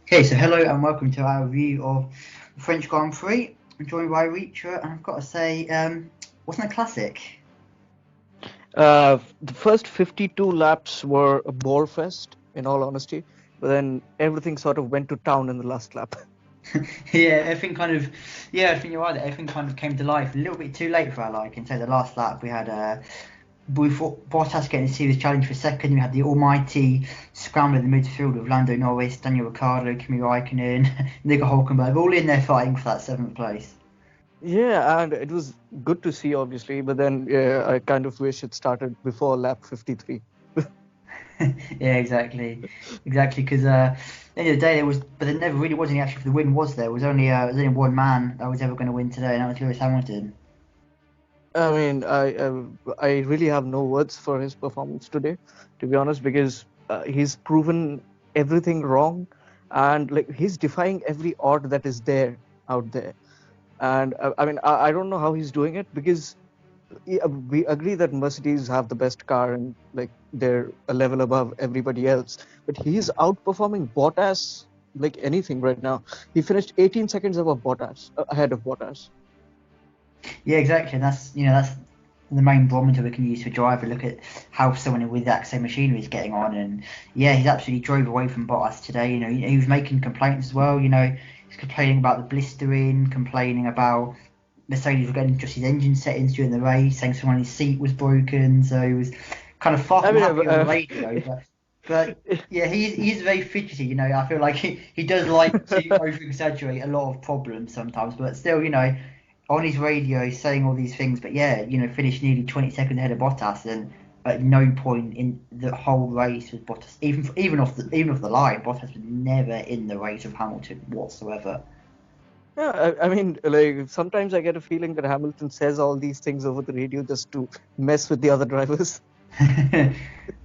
Okay, so hello and welcome to our review of the French Grand Prix. I'm joined by Reacher, and I've got to say, wasn't it classic? The first 52 laps were a bore fest, in all honesty, but then everything sort of went to town in the last lap. Yeah, I think you're right. Everything kind of came to life a little bit too late for our liking. So the last lap we had we thought Bottas getting a serious challenge for second. We had the almighty scramble in the midfield of Lando Norris, Daniel Ricciardo, Kimi Raikkonen, Nico Hulkenberg, all in there fighting for that seventh place. Yeah, and it was good to see, obviously, but then I kind of wish it started before lap 53. Yeah, exactly. Because at the end of the day, but there never really was any action for the win, was there? It was only one man that was ever going to win today, and that was Lewis Hamilton. I mean, I really have no words for his performance today, to be honest, because he's proven everything wrong, and like he's defying every odd that is there out there. And I mean, I don't know how he's doing it because yeah, we agree that Mercedes have the best car and like they're a level above everybody else. But he's outperforming Bottas like anything right now. He finished 18 seconds above Bottas, ahead of Bottas. Yeah, exactly. And that's the main barometer we can use for driver. Look at how someone with that same machinery is getting on, and yeah, he's absolutely drove away from Bottas today. He was making complaints as well. He's complaining about the blistering, complaining about Mercedes were getting just his engine settings during the race, saying someone in his seat was broken. So he was kind of far I from mean, happy on the radio, but yeah, he's very fidgety. I feel like he does like to over exaggerate a lot of problems sometimes, but still, on his radio he's saying all these things. But yeah, finished nearly 20 seconds ahead of Bottas, and at no point in the whole race was Bottas even off the line. Bottas was never in the race of Hamilton whatsoever. yeah, I mean, like sometimes I get a feeling that Hamilton says all these things over the radio just to mess with the other drivers.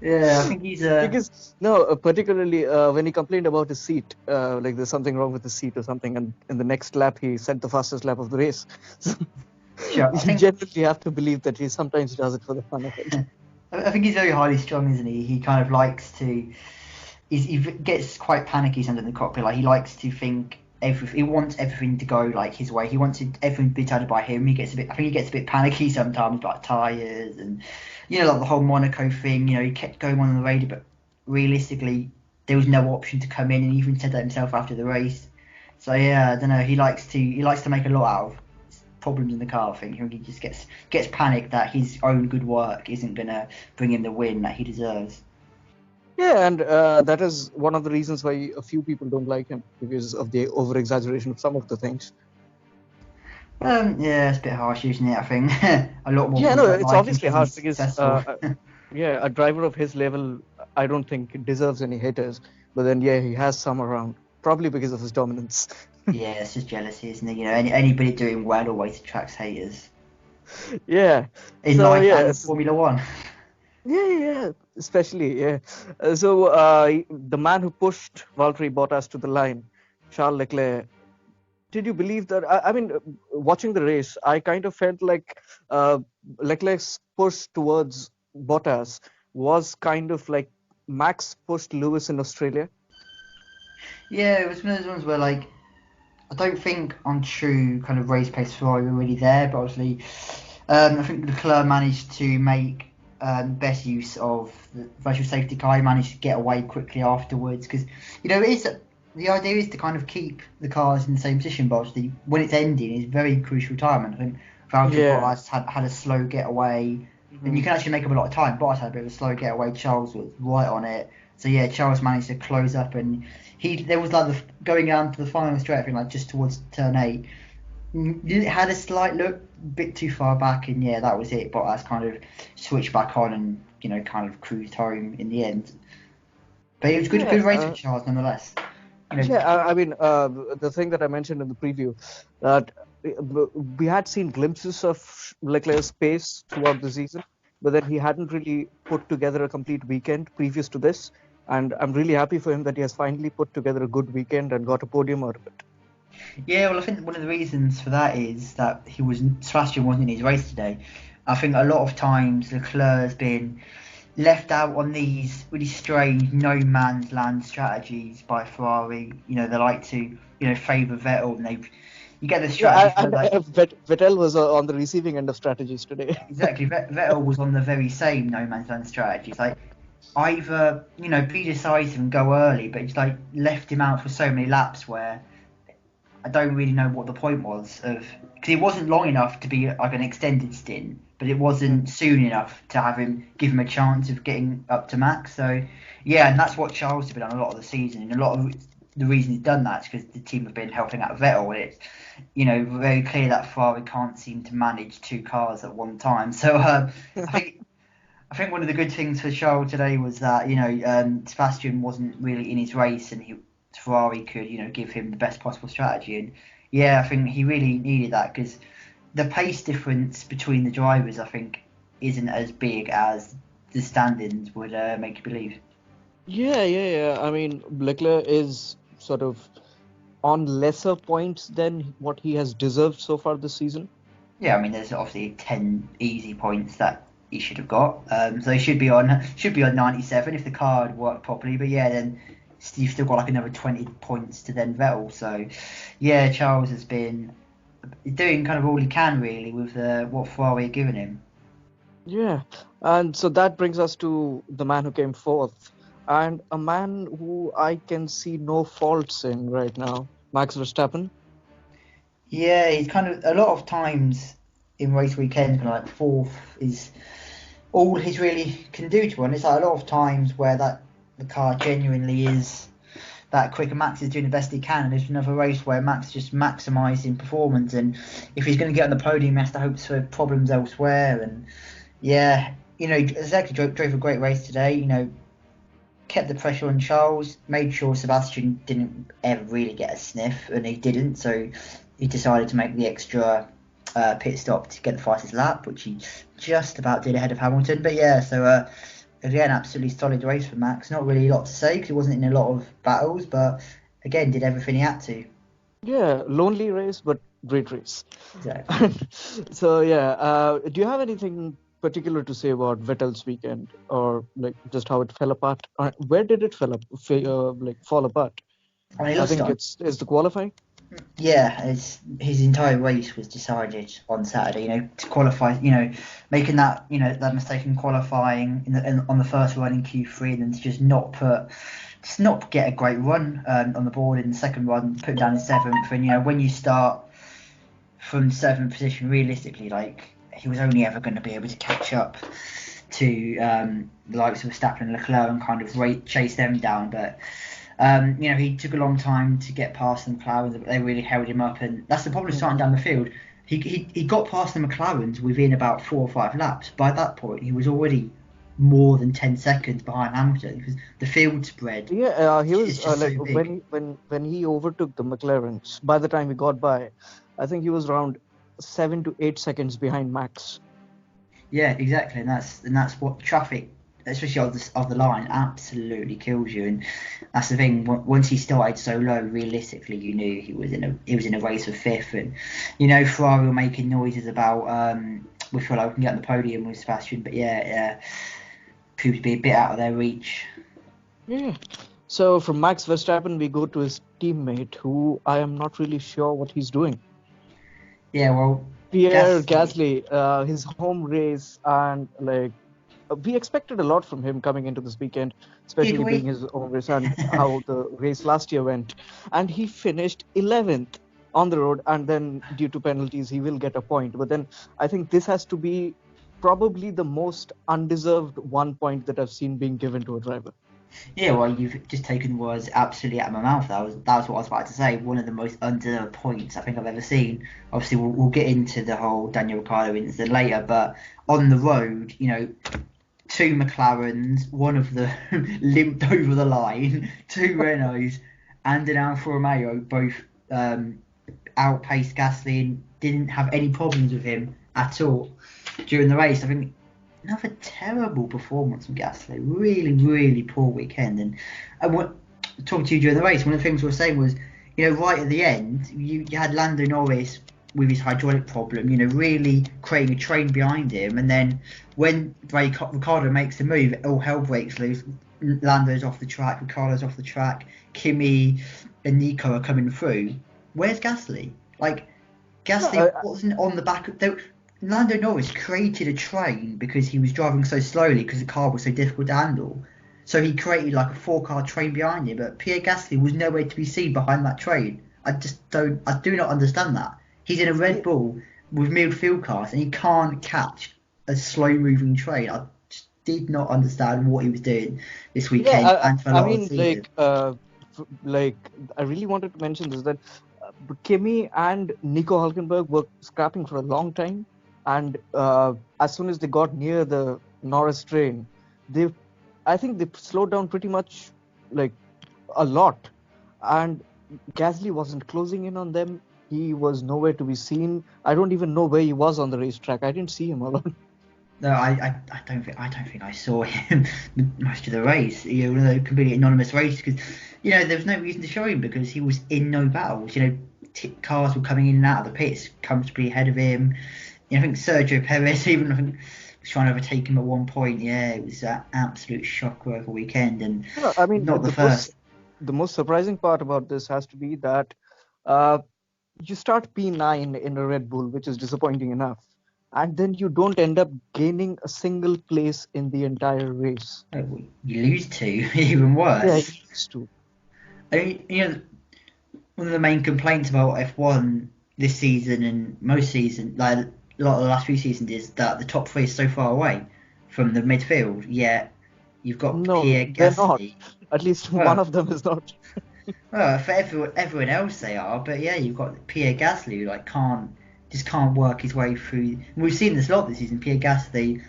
Yeah, I think he's Because no, particularly when he complained about his seat, like there's something wrong with the seat or something, and in the next lap he set the fastest lap of the race. So sure. you genuinely have to believe that he sometimes does it for the fun of it. I think he's very highly strung, isn't he? He kind of likes to. He gets quite panicky sometimes in the cockpit. Like he likes to think he wants everything to go like his way. He wants everything to be decided by him. I think he gets a bit panicky sometimes about tires and like the whole Monaco thing. He kept going on the radio, but realistically, there was no option to come in, and he even said that himself after the race. So yeah, I don't know. He likes to make a lot out of problems in the car. I think he just gets panicked that his own good work isn't gonna bring him the win that he deserves. Yeah, and that is one of the reasons why a few people don't like him because of the over exaggeration of some of the things. Yeah, it's a bit harsh, isn't it? I think a lot more Yeah, people no, don't it's like him obviously because he's harsh because successful. yeah, a driver of his level, I don't think deserves any haters. But then, yeah, he has some around, probably because of his dominance. Yeah, it's just jealousy, isn't it? Anybody doing well always attracts haters Yeah. in So life yeah, and Formula One. yeah, especially yeah. The man who pushed Valtteri Bottas to the line, Charles Leclerc. Did you believe that? I mean, watching the race, I kind of felt like uh, Leclerc's push towards Bottas was kind of like Max pushed Lewis in Australia. Yeah, it was one of those ones where I don't think on true kind of race pace Ferrari were really there, but obviously I think Leclerc managed to make best use of the virtual safety car. He managed to get away quickly afterwards because it is the idea is to kind of keep the cars in the same position, but obviously when it's ending, it's very crucial time. And I think Valtteri Yeah. Bottas had a slow getaway, and you Mhm. can actually make up a lot of time. Bottas had a bit of a slow getaway. Charles was right on it, so yeah, Charles managed to close up, and there was like going down to the final straight, I think like just towards turn 8. It had a slight look, a bit too far back, and yeah, that was it. Bottas kind of switched back on and kind of cruised home in the end. But it was good, Yeah. good race for Charles nonetheless. You know, Yeah. I mean, the thing that I mentioned in the preview that we had seen glimpses of Leclerc's pace throughout the season, but then he hadn't really put together a complete weekend previous to this. And I'm really happy for him that he has finally put together a good weekend and got a podium out of it. Yeah, well, I think one of the reasons for that is that Sebastian wasn't in his race today. I think a lot of times Leclerc has been left out on these really strange no man's land strategies by Ferrari. They like to favour Vettel, and you get the strategies where like Vettel was on the receiving end of strategies today. exactly Vettel was on the very same no man's land strategies. Like either be decisive and go early, but it's like left him out for so many laps where I don't really know what the point was of, because it wasn't long enough to be like an extended stint, but it wasn't soon enough to give him a chance of getting up to max. So yeah, and that's what Charles has been on a lot of the season, and a lot of the reason he's done that is because the team have been helping out Vettel, and it's very clear that Ferrari can't seem to manage two cars at one time. So I think one of the good things for Charles today was that Sebastian wasn't really in his race, and Ferrari could give him the best possible strategy. And yeah, I think he really needed that, because the pace difference between the drivers, I think, isn't as big as the standings would make you believe. Yeah. I mean, Leclerc is sort of on lesser points than what he has deserved so far this season. Yeah, I mean, there's obviously 10 easy points that he should have got. So he should be on 97 if the car had worked properly. But yeah, then you've still got like another 20 points to then Vettel. So yeah, Charles has been doing kind of all he can really with what Ferrari are giving him. Yeah, and so that brings us to the man who came fourth, and a man who I can see no faults in right now, Max Verstappen. Yeah, he's kind of a lot of times in race weekends, kind of like fourth is all he really can do to one. It's like a lot of times where the car genuinely is that quick, and Max is doing the best he can. And there's another race where Max is just maximising performance, and if he's going to get on the podium, he has to hope for problems elsewhere. And yeah, exactly drove a great race today. Kept the pressure on Charles, made sure Sebastian didn't ever really get a sniff, and he didn't. So he decided to make the extra pit stop to get the fastest lap, which he just about did ahead of Hamilton. But yeah, so again, absolutely solid race for Max. Not really a lot to say because he wasn't in a lot of battles, but again, did everything he had to. Yeah, lonely race, but great race. Exactly. So yeah, do you have anything particular to say about Vettel's weekend, or like just how it fell apart? Where did it fall apart? I mean, he I lost think it. it's the qualifying. Yeah, his entire race was decided on Saturday. To qualify, making that mistake in qualifying on the first run in Q3, and then to just not get a great run on the board in the second run, put him down in seventh. And when you start from seventh position, realistically, like he was only ever going to be able to catch up to the likes of Verstappen and Leclerc and kind of chase them down, but. He took a long time to get past the McLarens, but they really held him up, and that's the problem starting down the field. He got past the McLarens within about 4 or 5 laps. By that point, he was already more than 10 seconds behind Hamilton because the field spread. Yeah, he was It's just like so big. when he overtook the McLarens. By the time he got by, I think he was around 7 to 8 seconds behind Max. Yeah, exactly, and that's what traffic, especially of the line, absolutely kills you. And that's the thing. Once he started so low, realistically, you knew he was in a race for fifth. And Ferrari were making noises about we feel like we can get on the podium with Sebastian, but yeah, proved to be a bit out of their reach. Yeah. So from Max Verstappen, we go to his teammate, who I am not really sure what he's doing. Yeah, well, Pierre Gasly, his home race, and like we expected a lot from him coming into this weekend, especially being his home race and how the race last year went. And he finished 11th on the road, and then due to penalties, he will get a point. But then I think this has to be probably the most undeserved 1 point that I've seen being given to a driver. Yeah, well, you've just taken words absolutely out of my mouth. That was what I was about to say. One of the most undeserved points I think I've ever seen. Obviously, we'll get into the whole Daniel Ricciardo incident later, but on the road, two McLarens, one of them limped over the line, two Renaults, and an Alfa Romeo both outpaced Gasly and didn't have any problems with him at all during the race. I think another terrible performance from Gasly. Really, really poor weekend. And talking to you during the race, one of the things we were saying was, right at the end, you had Lando Norris with his hydraulic problem, really creating a train behind him. And then when Ricardo makes the move, all hell breaks loose. Lando's off the track, Ricardo's off the track, Kimi and Nico are coming through. Where's Gasly? Like, Gasly wasn't on the back of... Lando Norris created a train because he was driving so slowly because the car was so difficult to handle. So he created like a 4-car train behind him, but Pierre Gasly was nowhere to be seen behind that train. I do not understand that. He's in a Red Bull with midfield cars and he can't catch a slow-moving train. I just did not understand what he was doing this weekend and for a lot of the season. I really wanted to mention this, that Kimi and Nico Hülkenberg were scrapping for a long time, and as soon as they got near the Norris train, I think they slowed down pretty much like a lot, and Gasly wasn't closing in on them. He was nowhere to be seen. I don't even know where he was on the racetrack. I didn't see him around. No, I don't think I saw him most of the race. A completely anonymous race because there was no reason to show him because he was in no battles. Cars were coming in and out of the pits comfortably ahead of him. I think Sergio Perez was trying to overtake him at one point. Yeah, it was an absolute shocker over the weekend, and not the first. The most surprising part about this has to be that you start P9 in a Red Bull, which is disappointing enough, and then you don't end up gaining a single place in the entire race. Oh, you lose two, even worse. Yeah, you lose two. I mean, one of the main complaints about F1 this season and most seasons, like a lot of the last few seasons, is that the top three is so far away from the midfield. Yet you've got Pierre Gasly. They're not. At least one of them is not. Well, for everyone else they are, but yeah, you've got Pierre Gasly who can't work his way through. We've seen this a lot this season. Pierre Gasly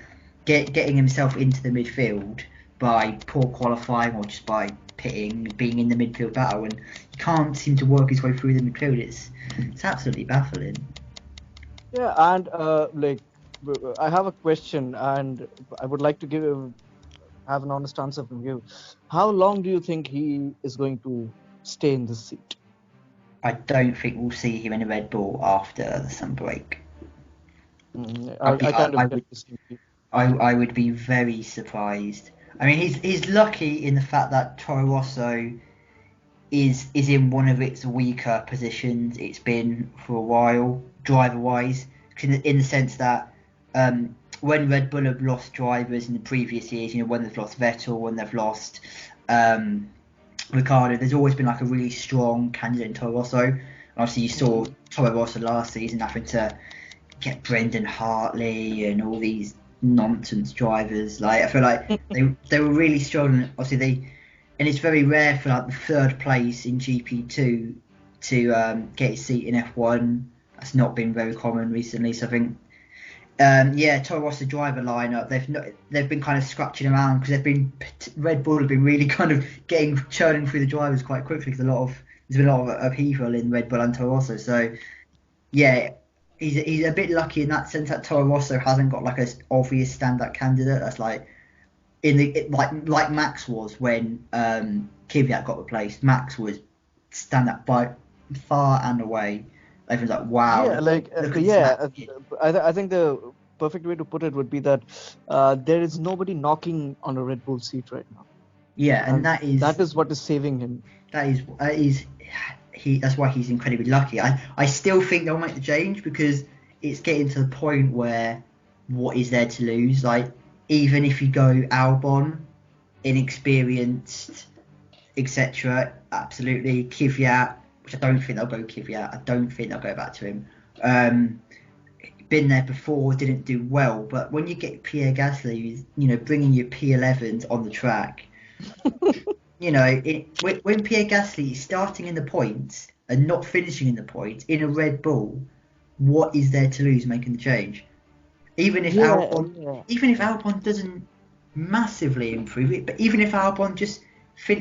getting himself into the midfield by poor qualifying or just by pitting, being in the midfield battle, and he can't seem to work his way through the midfield. It's absolutely baffling. Yeah, and I have a question, and I would like to have an honest answer from you. How long do you think he is going to stay in this seat? I don't think we'll see him in a Red Bull after the summer break. I would be very surprised. I mean, he's lucky in the fact that Toro Rosso is in one of its weaker positions. It's been for a while, driver-wise, in the sense that when Red Bull have lost drivers in the previous years, when they've lost Vettel, when they've lost Ricciardo, there's always been like a really strong candidate in Toro Rosso. And obviously, you saw Toro Rosso last season having to get Brendan Hartley and all these nonsense drivers. Like, I feel like they were really struggling. Obviously, and it's very rare for like the third place in GP2 to get a seat in F1. That's not been very common recently. So I think, Toro Rosso driver lineup, they've been kind of scratching around because Red Bull have been really kind of churning through the drivers quite quickly because there's been a lot of upheaval in Red Bull and Toro Rosso. So yeah, he's a bit lucky in that sense that Toro Rosso hasn't got like an obvious standout candidate. That's like like Max was when Kvyat got replaced. Max was standout by far and away. Everyone's like, wow. I think the perfect way to put it would be that there is nobody knocking on a Red Bull seat right now. Yeah, and that is what is saving him. That's why he's incredibly lucky. I still think they'll make the change because it's getting to the point where what is there to lose? Like, even if you go Albon, inexperienced, etc., absolutely. Kvyat, which I don't think they'll go Kvyat. I don't think they'll go back to him. Been there before, didn't do well. But when you get Pierre Gasly, bringing your P11s on the track, when Pierre Gasly is starting in the points and not finishing in the points in a Red Bull, what is there to lose making the change? Even if Albon doesn't massively improve it, but even if Albon just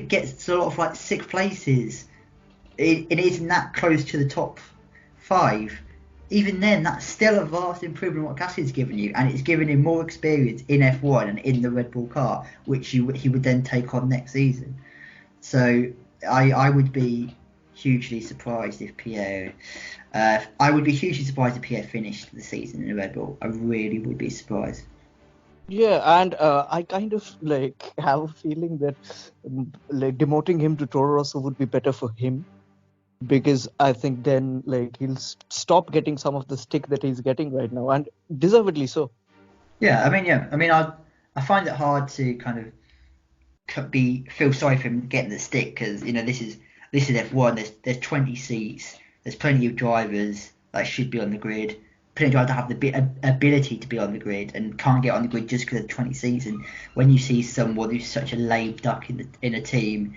gets sort of like 6th places, it isn't that close to the top 5. Even then, that's still a vast improvement on what Gasly's given you, and it's given him more experience in F1 and in the Red Bull car, which he would then take on next season. So I would be hugely surprised if Pierre. I would be hugely surprised if Pierre finished the season in a Red Bull. I really would be surprised. Yeah, and I kind of have a feeling that demoting him to Toro Rosso would be better for him, because I think then he'll stop getting some of the stick that he's getting right now, and deservedly so. Yeah, I mean, I find it hard to kind of feel sorry for him getting the stick, because this is F1. There's 20 seats. There's plenty of drivers that should be on the grid. Plenty of drivers that have the ability to be on the grid and can't get on the grid just because of 20 seats. And when you see someone who's such a lame duck in a team,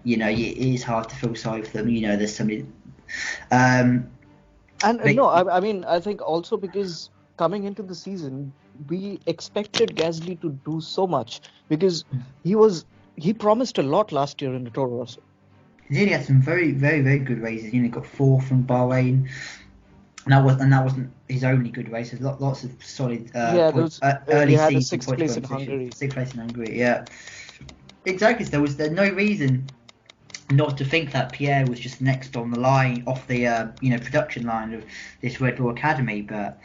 it is hard to feel sorry for them. There's somebody. And But, no, I mean, I think also because coming into the season, we expected Gasly to do so much, because he promised a lot last year in the Toro Rosso. he really had some very, very, very good races. He got fourth from Bahrain. And that wasn't his only good race. There's lots of solid early he had a season sixth place in Hungary. Sixth place in Hungary, yeah. Exactly. So there's no reason not to think that Pierre was just next on the line, off the production line of this Red Bull Academy. But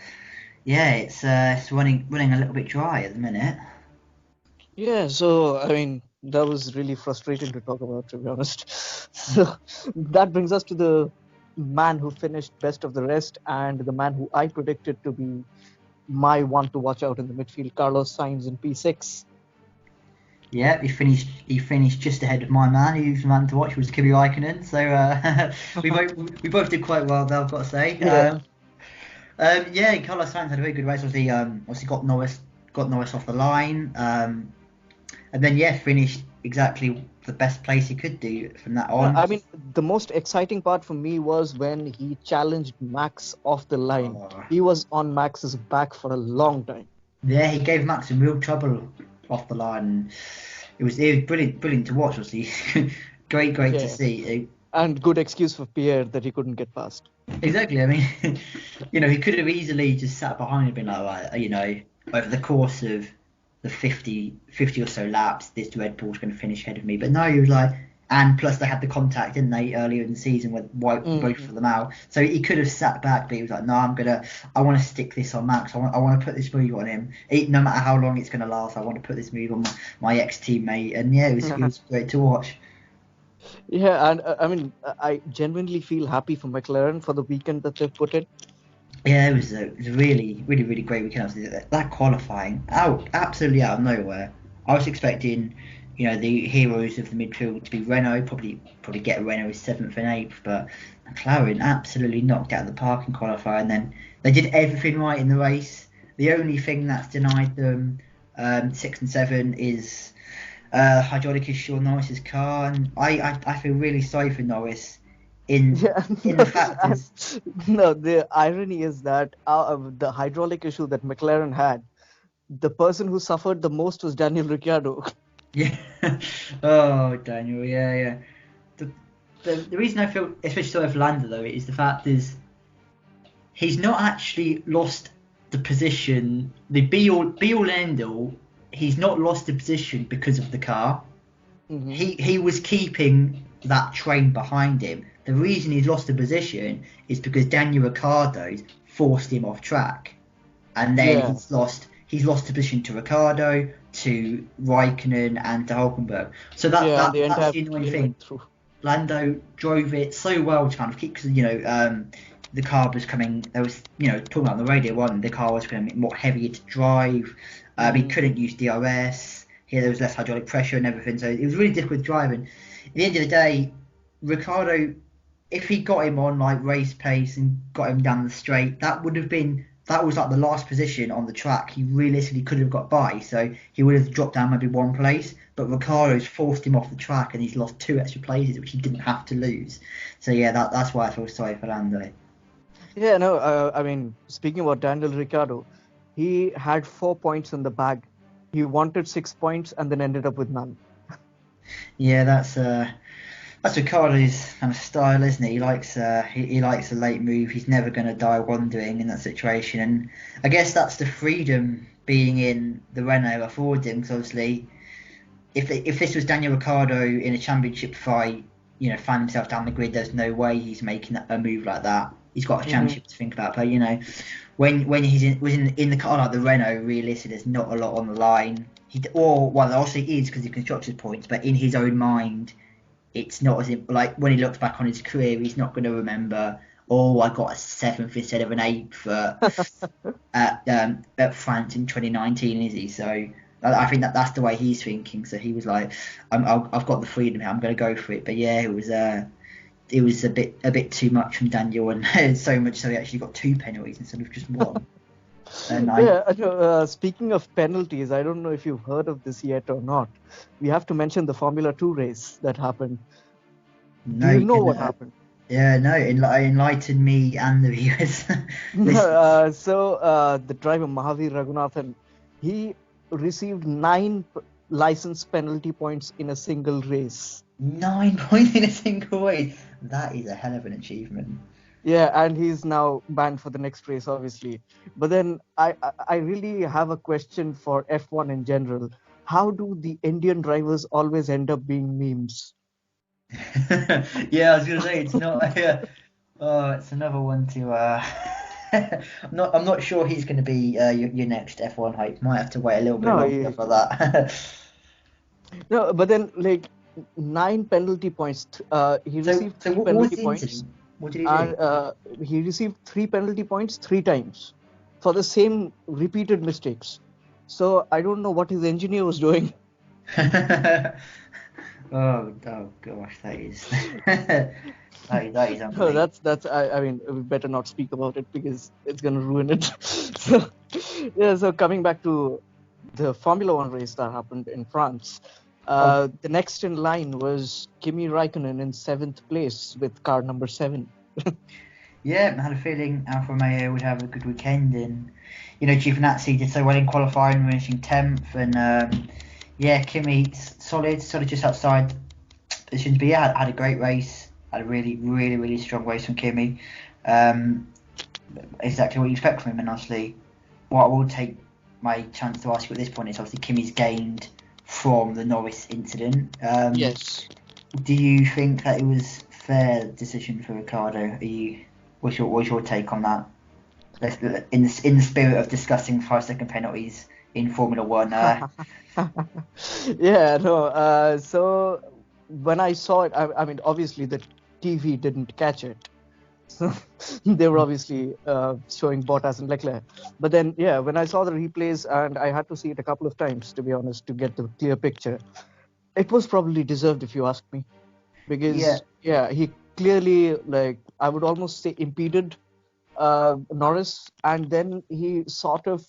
yeah, it's running a little bit dry at the minute. Yeah, so I mean, that was really frustrating to talk about, to be honest. So that brings us to the man who finished best of the rest, and the man who I predicted to be my one to watch out in the midfield, Carlos Sainz in P6. Yeah, he finished just ahead of my man, who's the man to watch, was Kimi Räikkönen. So we both did quite well there, I've got to say. Yeah. Carlos Sainz had a very good race. Obviously got Norris off the line, and then finished exactly the best place he could do from that on. I mean, the most exciting part for me was when he challenged Max off the line. He was on Max's back for a long time. Yeah, he gave Max some real trouble off the line. It was brilliant to watch. Obviously, great to see. And good excuse for Pierre that he couldn't get past. Exactly. I mean, he could have easily just sat behind and been like, over the course of the 50 or so laps, this Red Bull's going to finish ahead of me. But no, he was like, and plus they had the contact, didn't they, earlier in the season with both of them out. So he could have sat back, but he was like, no, I want to stick this on Max. I want to put this move on him. No matter how long it's going to last, I want to put this move on my ex-teammate. And yeah, it was great to watch. Yeah, and I mean, I genuinely feel happy for McLaren for the weekend that they've put in. Yeah, it was a really, really, really great weekend. That qualifying absolutely out of nowhere. I was expecting, the heroes of the midfield to be Renault, probably get Renault 7th and 8th, but McLaren absolutely knocked out of the park in qualifying. And then they did everything right in the race. The only thing that's denied them 6 and 7 is hydraulic issue on Norris's car, and I feel really sorry for Norris. The irony is that the hydraulic issue that McLaren had, the person who suffered the most was Daniel Ricciardo. Yeah. Oh, Daniel. Yeah. The reason I feel especially sorry for Lando though is the fact is he's not actually lost the position. The be all end all. He's not lost the position because of the car. Mm-hmm. He was keeping that train behind him. The reason he's lost the position is because Daniel Ricciardo forced him off track, and then he's lost the position to Ricciardo, to Raikkonen, and to Hulkenberg. So that's the annoying thing. Lando drove it so well to kind of keep, because the car was coming. There was talking about the radio one. The car was becoming more heavier to drive. He couldn't use DRS. Here there was less hydraulic pressure and everything, so it was really difficult driving. At the end of the day, Ricciardo, if he got him on like race pace and got him down the straight, that was like the last position on the track he realistically could have got by. So he would have dropped down maybe one place, but Ricciardo's forced him off the track and he's lost 2 extra places, which he didn't have to lose. So yeah, that's why I feel sorry for Lando. Yeah, no, I mean, speaking about Daniel Ricciardo, he had 4 points in the bag. He wanted 6 points and then ended up with none. Yeah, that's Ricciardo's kind of style, isn't it? He likes a late move. He's never going to die wandering in that situation, and I guess that's the freedom being in the Renault afforded him. Because obviously, if this was Daniel Ricciardo in a championship fight, fan himself down the grid. There's no way he's making a move like that. He's got a Hmm. championship to think about. But when he's in the car like the Renault, realistically, there's not a lot on the line. Well, there also is because he constructors points, but in his own mind, it's not as like when he looks back on his career, he's not going to remember. Oh, I got a seventh instead of an eighth at France in 2019, is he? So I think that's the way he's thinking. So he was like, I've got the freedom here. I'm going to go for it. But yeah, it was a bit too much from Daniel, and so much so he actually got 2 penalties instead of just one. And Yeah, speaking of penalties, I don't know if you've heard of this yet or not. We have to mention the Formula 2 race that happened. Do no, you you know can, what happened? yeah, no, enlighten me and the viewers. Listen, The driver Mahavir Raghunathan, he received 9 license penalty points in a single race. 9 points in a single race. That is a hell of an achievement. Yeah, and he's now banned for the next race, obviously. But then I really have a question for F1 in general. How do the Indian drivers always end up being memes? Yeah, I was gonna say it's not. Oh, it's another one to. I'm not sure he's going to be your next F1 hype. Might have to wait a little bit No, longer for that. no, but then like 9 penalty points. He received So three what was penalty the points, incident? What did he do? and he received 3 penalty points 3 times for the same repeated mistakes. So I don't know what his engineer was doing. Oh gosh, that is that is No, unbelievable. that's I mean we better not speak about it because it's gonna ruin it. So yeah, so coming back to the Formula One race that happened in France, Oh the next in line was Kimi Raikkonen in 7th place with car number 7. yeah, I had a feeling Alfa Romeo would have a good weekend, and Giovinazzi did so well in qualifying, finishing 10th, and yeah, Kimi solid just outside positions. But yeah, had a great race. Had a really strong race from Kimi. Um, exactly what you expect from him. And honestly, what I will take my chance to ask you at this point is obviously Kimi's gained from the Norris incident. Yes. Do you think that it was fair decision for Ricardo? What's your take on that? In the spirit of discussing 5 second penalties in Formula One. Yeah, no. So when I saw it, I mean, obviously the TV didn't catch it. So they were obviously showing Bottas and Leclerc. But then, yeah, when I saw the replays, and I had to see it a couple of times, to be honest, to get the clear picture, it was probably deserved, if you ask me. Yeah, Because, yeah, he clearly, like, I would almost say impeded Norris, and then he sort of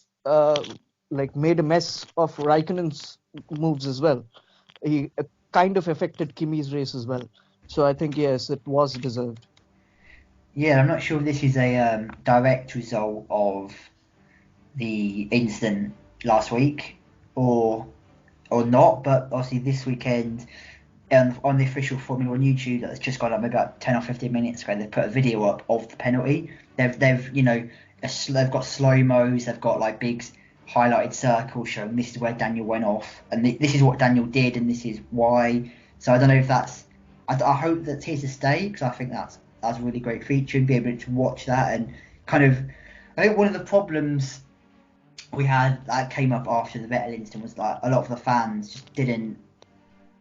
like made a mess of Raikkonen's moves as well. He kind of affected Kimi's race as well. So I think yes, it was deserved. yeah. I'm not sure if this is a direct result of the incident last week or not, but obviously this weekend on the official Formula One YouTube that's just gone up maybe about 10 or 15 minutes ago, they've put a video up of the penalty. They've they've got slow mos, they've got like big highlighted circles showing this is where Daniel went off, and this is what Daniel did, and this is why. So I don't know if that's. I hope that's here to stay because I think that's a really great feature and be able to watch that and kind of. I think one of the problems we had that came up after the Vettel incident was like a lot of the fans just didn't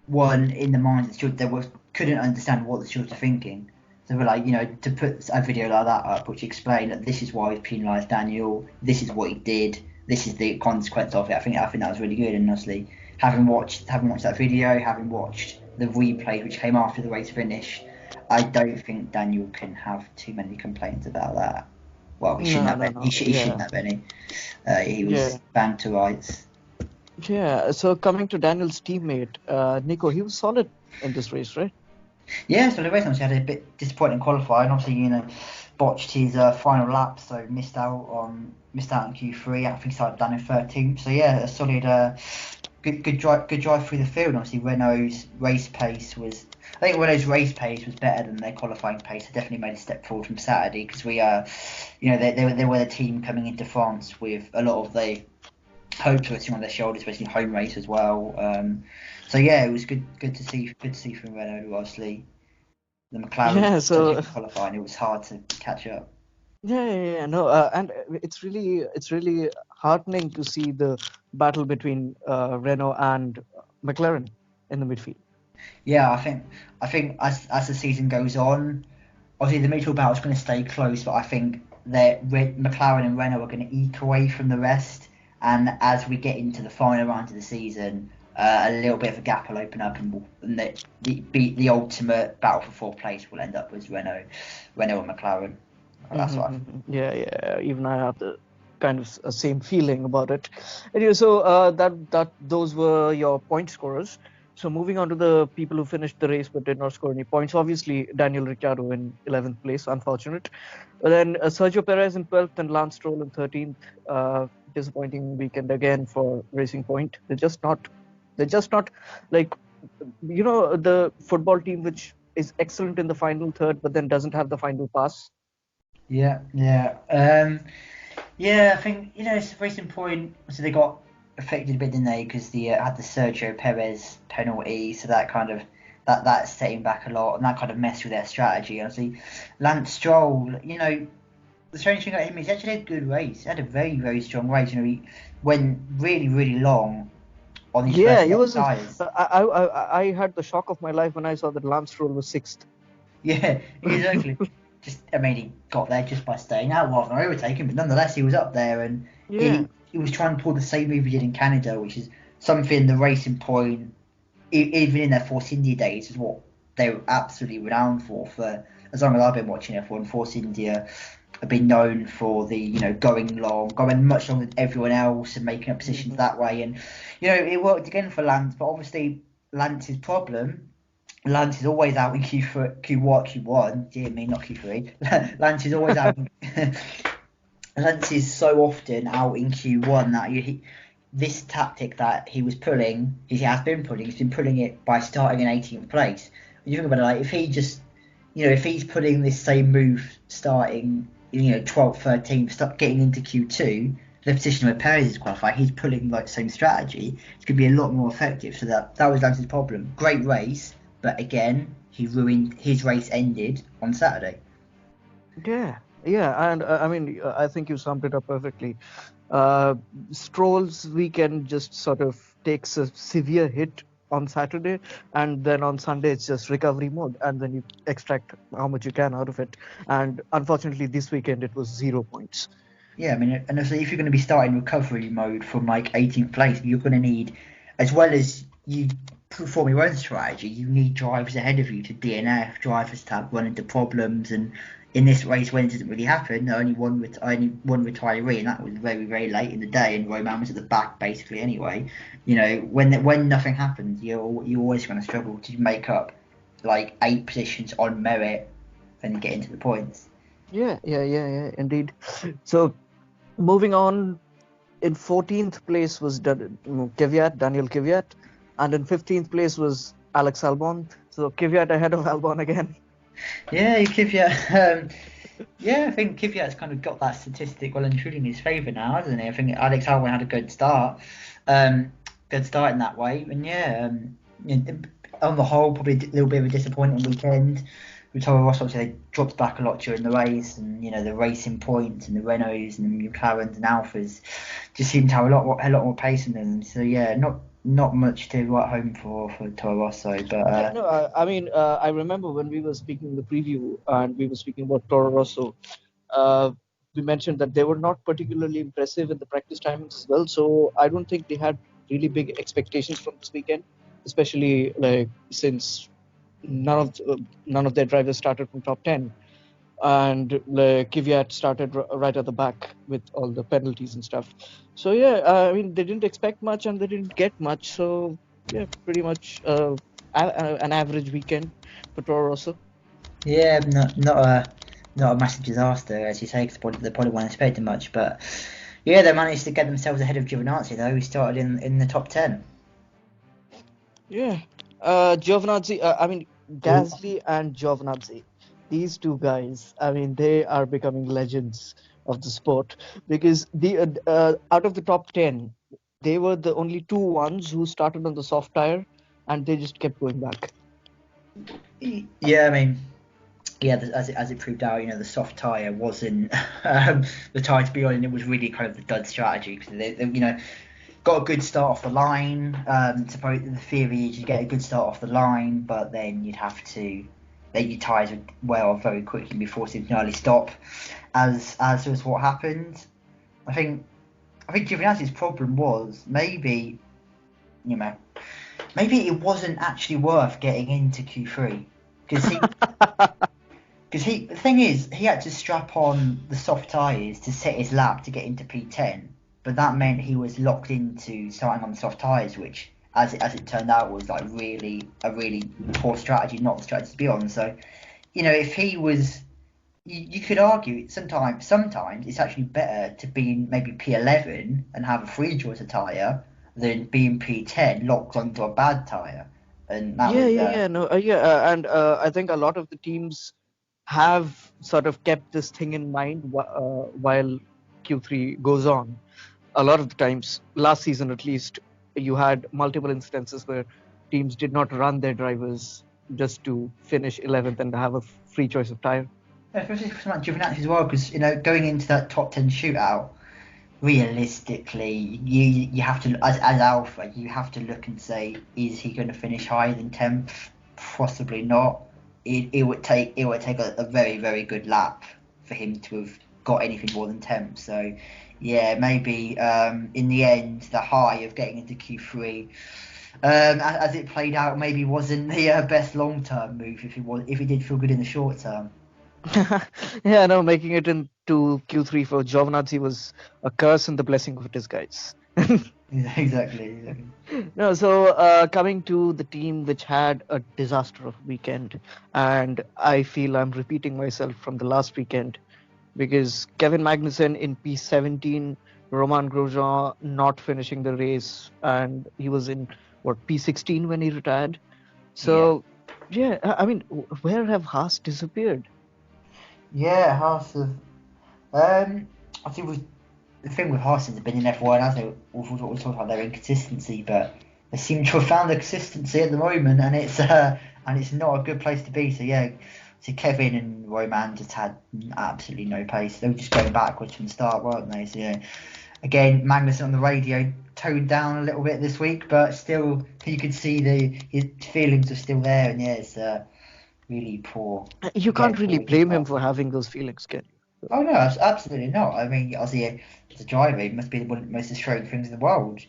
weren't in the minds of the children. Couldn't understand what the children were thinking. So we're like, to put a video like that up, which explained that this is why we penalised Daniel, this is what he did, this is the consequence of it. I think that was really good. And honestly, having watched that video, having watched the replay which came after the race finish, I don't think Daniel can have too many complaints about that. Well, he shouldn't No, have no, any. He, no. he shouldn't Yeah, have any. He was yeah, banged to rights. yeah. So coming to Daniel's teammate, Nico, he was solid in this race, right? Yeah, so the race obviously had a bit disappointing qualifying. Obviously, botched his final lap, so missed out on Q3. I think he started down in 13th. So yeah, a solid, good drive through the field. Obviously, Renault's race pace was. I think Renault's race pace was better than their qualifying pace. They definitely made a step forward from Saturday because they were the team coming into France with a lot of the hopes resting on their shoulders, especially home race as well. So yeah, it was good to see from Renault obviously The McLaren Yeah, was such a so good qualifying. It was hard to catch up. yeah, no, and it's really heartening to see the battle between Renault and McLaren in the midfield. Yeah, I think as the season goes on, obviously the midfield battle is going to stay close, but I think that McLaren and Renault are going to eke away from the rest. And as we get into the final round of the season, a little bit of a gap will open up, and, the ultimate battle for fourth place will end up with Renault and McLaren. That's what I think. Yeah, yeah. Even I have the kind of same feeling about it. Anyway, so that those were your point scorers. So moving on to the people who finished the race but did not score any points. Obviously, Daniel Ricciardo in 11th place, unfortunate. But then Sergio Perez in 12th and Lance Stroll in 13th. Disappointing weekend again for Racing Point. They're just not like the football team which is excellent in the final third, but then doesn't have the final pass. Yeah, yeah. Yeah, I think it's a racing point. So they got affected a bit, didn't they? Because they had the Sergio Perez penalty, so that kind of that set him back a lot, and that kind of messed with their strategy. Honestly, Lance Stroll, the strange thing about him is he actually had a good race. He had a very very strong race. He went really really long on his Yeah, first he set of was. tyres. I had the shock of my life when I saw that Lance Stroll was sixth. Yeah, exactly. I mean, he got there just by staying out rather than overtaking, but nonetheless, he was up there, and Yeah, he was trying to pull the same move he did in Canada, which is something the Racing Point, even in their Force India days, is what they were absolutely renowned for. For as long as I've been watching F1, Force India have been known for the going long, going much longer than everyone else, and making up positions hmm that way. And it worked again for Lance, but obviously Lance's problem. Lance is always out in Q1, dear me, not Q3. Lance is always out. Lance is so often out in Q1 that this tactic that he was pulling, he has been pulling, he's been pulling it by starting in 18th place. When you think about it, like if he just, if he's putting this same move starting, 12th, 13th, start getting into Q2, the position where Perez is qualifying, he's pulling like the same strategy. It's going to be a lot more effective. So that was Lance's problem. Great race, but again, he ruined his race. Ended on Saturday. yeah, yeah. And I mean, I think you summed it up perfectly. Uh, Stroll's weekend just sort of takes a severe hit on Saturday, and then on Sunday it's just recovery mode, and then you extract how much you can out of it. And unfortunately, this weekend it was 0 points. Yeah, I mean, and also if you're going to be starting recovery mode from like 18th place, you're going to need, as well as you perform your own strategy, you need drivers ahead of you to DNF, drivers to have run into problems. And in this race, when it didn't really happen, only one retiree, and that was very very late in the day, and Roman was at the back basically anyway. When nothing happened, you're always going to struggle to make up like 8 positions on merit and get into the points. Yeah, yeah, yeah, yeah, indeed. So moving on, in 14th place was Daniel Kvyat, and in 15th place was Alex Albon. So Kvyat ahead of Albon again. Yeah, Kvyat. Yeah, I think Kvyat's kind of got that statistic well and truly in his favour now, hasn't he? I think Alex Albon had a um, good start in that way, and on the whole, probably a little bit of a disappointing weekend. With Toro Rosso, obviously they dropped back a lot during the race, and the Racing Points and the Renaults and the McLarens and Alphas just seem to have a lot more pace in them. So yeah, not much to write home for Toro Rosso, but Yeah, no, I mean, I remember when we were speaking in the preview and we were speaking about Toro Rosso, uh, we mentioned that they were not particularly impressive in the practice timings as well. So I don't think they had really big expectations from this weekend, especially like since none of their drivers started from top 10, and like Kvyat started right at the back with all the penalties and stuff. So yeah, I mean they didn't expect much and they didn't get much. So yeah, pretty much an average weekend for Toro Rosso. yeah, not a massive disaster as you say, because they probably weren't expecting much, but yeah, they managed to get themselves ahead of Giovinazzi though, who started in the top 10. Yeah, Giovinazzi. I mean Gasly and Giovinazzi. These two guys. I mean they are becoming legends of the sport because the out of the top 10, they were the only two ones who started on the soft tire, and they just kept going back. Yeah, I mean. yeah, as it proved out, the soft tyre wasn't the tyre to be on, and it was really kind of the dud strategy because they got a good start off the line. Suppose the theory is you get a good start off the line, but then then your tyres would wear off very quickly and be forced into an early stop, as was what happened. I think Giovinazzi's problem was you know maybe it wasn't actually worth getting into Q3 because the thing is, he had to strap on the soft tyres to set his lap to get into P10, but that meant he was locked into starting on the soft tyres, which, as it turned out, was like a really poor strategy, not the strategy to be on. So, if he was, you could argue sometimes it's actually better to be in maybe P11 and have a free choice of tyre than be in P10 locked onto a bad tyre, and that Yeah, was yeah, yeah, no, yeah, and I think a lot of the teams have sort of kept this thing in mind while Q3 goes on. A lot of the times, last season at least, you had multiple instances where teams did not run their drivers just to finish 11th and have a free choice of tire. especially for someone like Giovinazzi as well, because going into that top 10 shootout, realistically, you have to as Alpha, you have to look and say, is he going to finish higher than 10th? Possibly not. It would take a very very good lap for him to have got anything more than 10th. So yeah, maybe in the end, the high of getting into Q3. As it played out, maybe wasn't the best long-term move if it did feel good in the short term. Yeah, no, making it into Q3 for Giovinazzi was a curse and the blessing of disguise. Exactly. No, so coming to the team which had a disaster of weekend, and I feel I'm repeating myself from the last weekend because Kevin Magnussen in P17, Romain Grosjean not finishing the race, and he was in what P16 when he retired. Yeah. So, yeah, I mean, where have Haas disappeared? Yeah, Haas have. I think the thing with Haas has been in F1, as we've talked about their inconsistency, but they seem to have found the consistency at the moment, and it's not a good place to be. So yeah, so Kevin and Roman just had absolutely no pace. They were just going backwards from the start, weren't they? So yeah, again, Magnussen on the radio toned down a little bit this week, but still you could see his feelings are still there, and yeah, it's really poor. You can't Getting really poor week blame him after. for having those feelings, can you? Oh no, absolutely not. I mean, obviously, as a driver, it must be one of the most frustrating things in the world.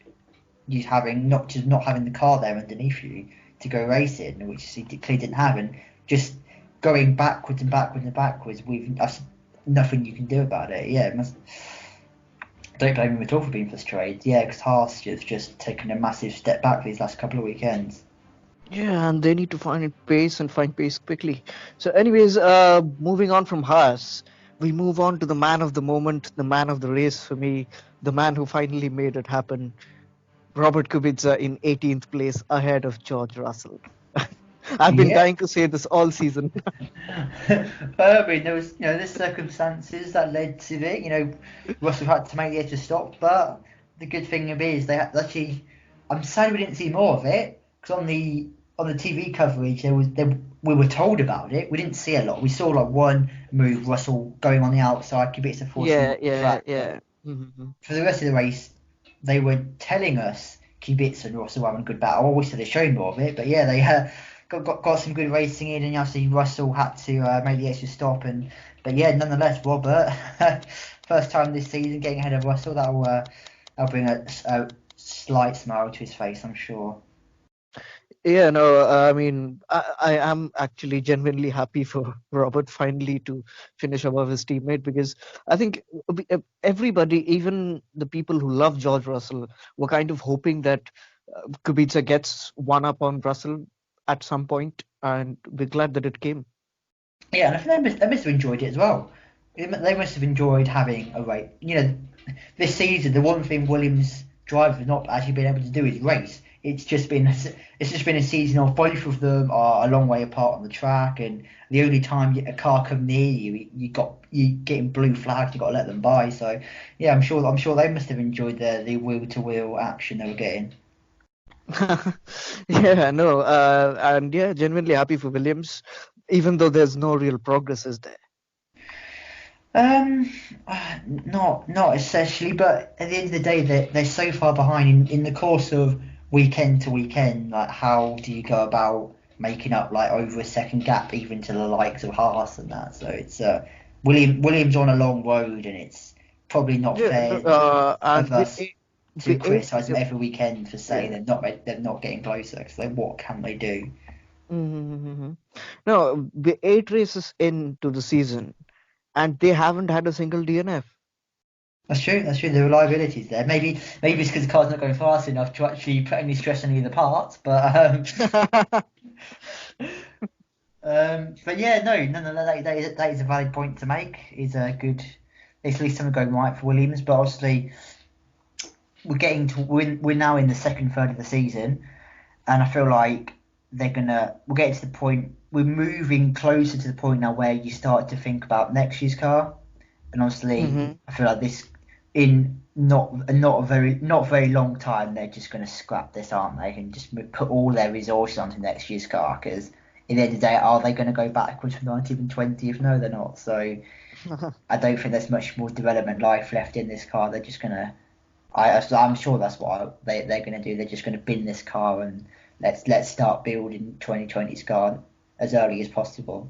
You having not having the car there underneath you to go racing, which he clearly didn't have, and just going backwards and backwards and backwards with nothing you can do about it. Yeah, it must. Don't blame him at all for being frustrated. Yeah, because Haas just taken a massive step back these last couple of weekends. Yeah, and they need to find pace quickly. So, anyways, moving on from Haas, we move on to the man of the moment, the man of the race for me, the man who finally made it happen. Robert Kubica in 18th place ahead of George Russell. I've been Yeah. dying to say this all season. I mean, there was there's circumstances that led to it. Russell had to make the extra stop, but the good thing is they actually. I'm sad we didn't see more of it because on the TV coverage we were told about it. We didn't see a lot. We saw like one move, Russell going on the outside, Kubica forcing him Yeah, off the yeah, track. yeah. But for the rest of the race, they were telling us Kubica and Russell were having a good battle. I wish they'd shown more of it, but yeah, they got some good racing in, and obviously Russell had to make the extra stop. But yeah, nonetheless, Robert, first time this season getting ahead of Russell, that'll bring a slight smile to his face, I'm sure. Yeah, no, I mean, I am actually genuinely happy for Robert finally to finish above his teammate because I think everybody, even the people who love George Russell, were kind of hoping that Kubica gets one up on Russell at some point, and we're glad that it came. Yeah, and I think they must have enjoyed it as well. They must have enjoyed having a race. This season, the one thing Williams drivers have not actually been able to do is race. It's just been a season of both of them are a long way apart on the track, and the only time a car come near you, you getting blue flags. You got to let them by. So yeah, I'm sure they must have enjoyed the wheel to wheel action they were getting. Yeah, no, and yeah, genuinely happy for Williams. even though there's no real progress, is there? Um, not essentially, but at the end of the day, they're so far behind in the course of weekend to weekend. Like, how do you go about making up like over a second gap, even to the likes of Haas and that? So it's Williams on a long road, and it's probably not Yeah, fair and of us to with eight, criticise them every weekend for saying yeah. they're not getting closer. Because like, what can they do? Mm-hmm. No, with 8 races into the season, and they haven't had a single DNF. That's true. That's true. The reliability is there. Maybe it's because the car's not going fast enough to actually put any stress on either parts. But yeah, no. That is a valid point to make. Is a good. It's at least something going right for Williams. But obviously, we're now in the second third of the season, and I feel like we're getting to the point. We're moving closer to the point now where you start to think about next year's car. And honestly, Hmm. I feel like this in not very long time they're just going to scrap this, aren't they? And just put all their resources onto next year's car because at the end of the day, are they going to go backwards from 19th and 20th? No, they're not. So I don't think there's much more development life left in this car. They're just going to. I'm sure that's what they're going to do. They're just going to bin this car and let's start building 2020's car as early as possible.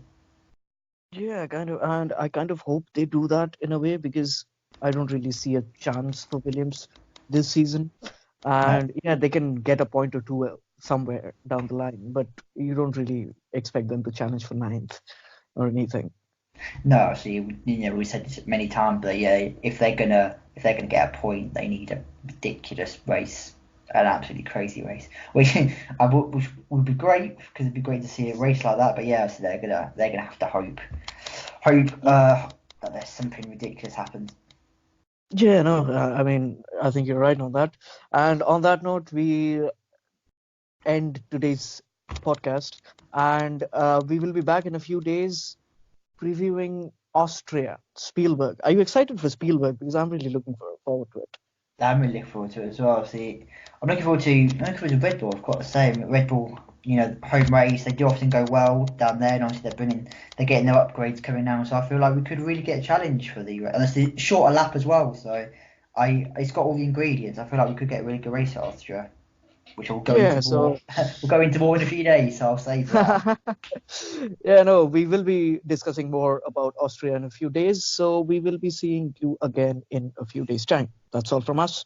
Yeah, kind of, and I kind of hope they do that in a way because I don't really see a chance for Williams this season. No. And yeah, they can get a point or two somewhere down the line, but you don't really expect them to challenge for ninth or anything. No, actually, we said this many times, but yeah, if they're gonna get a point, they need a ridiculous race, an absolutely crazy race. Which would be great because it'd be great to see a race like that. But yeah, so they're gonna have to hope that there's something ridiculous happens. Yeah, no, I mean, I think you're right on that. And on that note, we end today's podcast, and we will be back in a few days previewing Austria, Spielberg. Are you excited for Spielberg? Because I'm really looking forward to it. I'm really looking forward to it as well. See, I'm looking forward to Red Bull. I've got to say, Red Bull, home race, they do often go well down there, and obviously they're getting their upgrades coming now. So I feel like we could really get a challenge for and it's a shorter lap as well. So it's got all the ingredients. I feel like we could get a really good race at Austria, which will go into Yeah, more. so We'll go into more in a few days. So I'll save that. yeah, no, we will be discussing more about Austria in a few days. So we will be seeing you again in a few days' time. That's all from us.